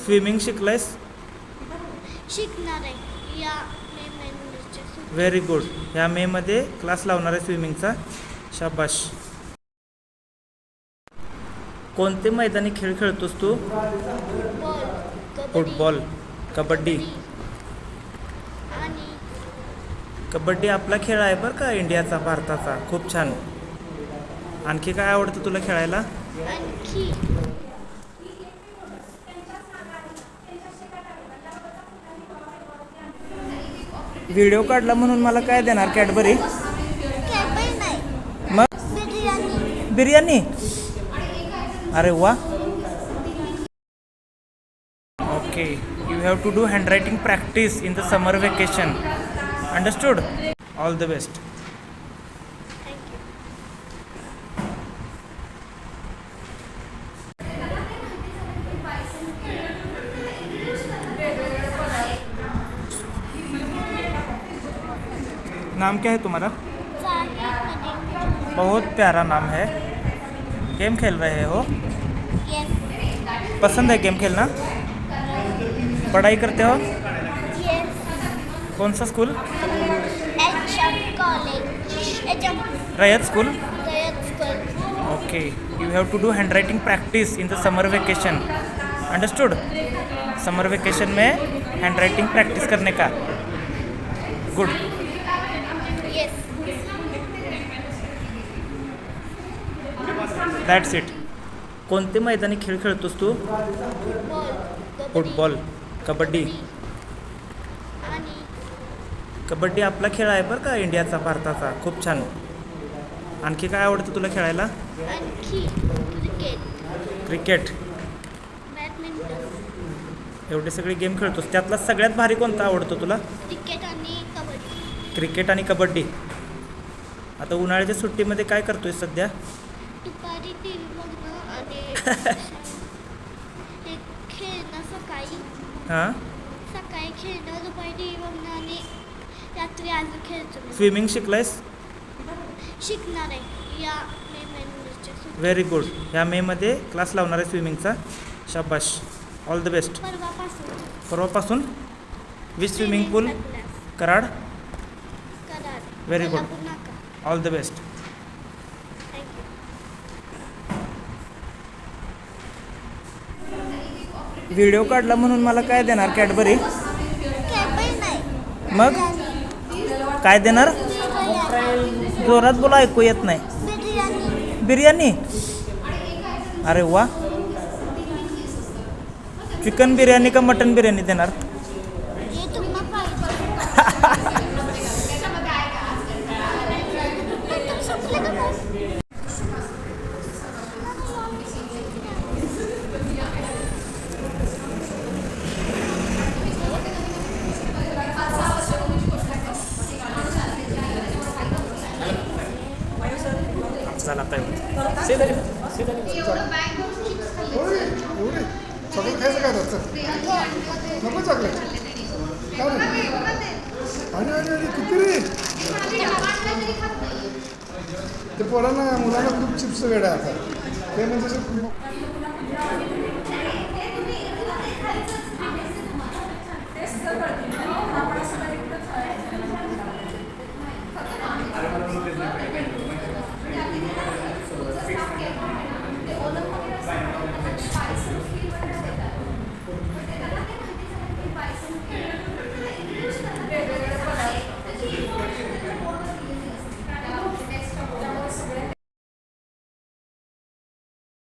Swimming शिकलायस? शिकणार आहे या मे महिन्याच्या सुट्टीत. Very good. ह्या मेमध्ये क्लास लावणार आहे स्विमिंगचा. शाबाश. कोणते मैदानी खेळ खेळतोस तू? Football, kabaddi, football, kabaddi. आणि कबड्डी आपला खेळ आहे बरं का, इंडियाचा, भारताचा. खूप छान. आणखी काय आवडतं तुला खेळायला? आणखी व्हिडिओ काढला म्हणून मला काय देणार? कॅडबरी? कॅडबरी नाही, मग बिर्याणी. बिर्याणी. अरे वा. Okay, you have to do handwriting practice in the summer vacation. Understood? All the best. Thank you. नाम क्या है तुम्हारा? चालेल. बहुत प्यारा नाम है. गेम खेल रहे हो? येस. पसंद है गेम खेलना? पढ़ाई करते हो? येस. कौन सा school? College Rayat school. Rayat school. Okay, you have to do handwriting practice in the summer vacation. Understood? Summer vacation में हैंडराइटिंग प्रैक्टिस करने का. गुड. येस. That's it. कोणते मैदानी खेळ खेळतोस तू? Football, football, kabaddi. आणि कबड्डी आपला खेळ आहे बरं का, इंडियाचा, भारताचा. खूप छान. आणखी काय आवडतं तुला खेळायला? आणखी क्रिकेट, क्रिकेट. बॅडमिंटन, एवढे सगळे गेम खेळतोस. त्यातला सगळ्यात भारी कोणता आवडतो तुला? क्रिकेट आणि कबड्डी. क्रिकेट आणि कबड्डी. आता उन्हाळ्याच्या सुट्टीमध्ये काय करतोय सध्या? दुपारी टी व्ही बघणं आणि हे खेळणं सकाळी. हां. सकाळी खेळणं, दुपारी टी व्ही बघणं आणि रात्री अजून खेळतो. स्विमिंग शिकलायस? शिकणार आहे या मे महिन्याच्या सुट्टीत. Very good. ह्या मेमध्ये क्लास लावणार आहे स्विमिंगचा. शाबाश. All the best. परवापासून परवापासून? With swimming pool? Karad. Karad. Very good. Kolhapur नाका. All the best. Thank you. Video काढला म्हणून मला काय देणार? कॅडबरी? कॅडबरी नाही, मग काय देणार? जोरात बोला, ऐकू येत नाही. बिर्याणी. बिर्याणी. अरे वा. चिकन बिर्याणी का मटन बिर्याणी देणार? हे तुम्हाला पाहिजे. तुम संपलं का मग? चला काय चॉकलेट खायचं काय त्याचं? नको चॉकलेट. आणि आणि किती रे ते पोरांना मुलांना खूप चिप्स वेळ आहे आता ते म्हणजे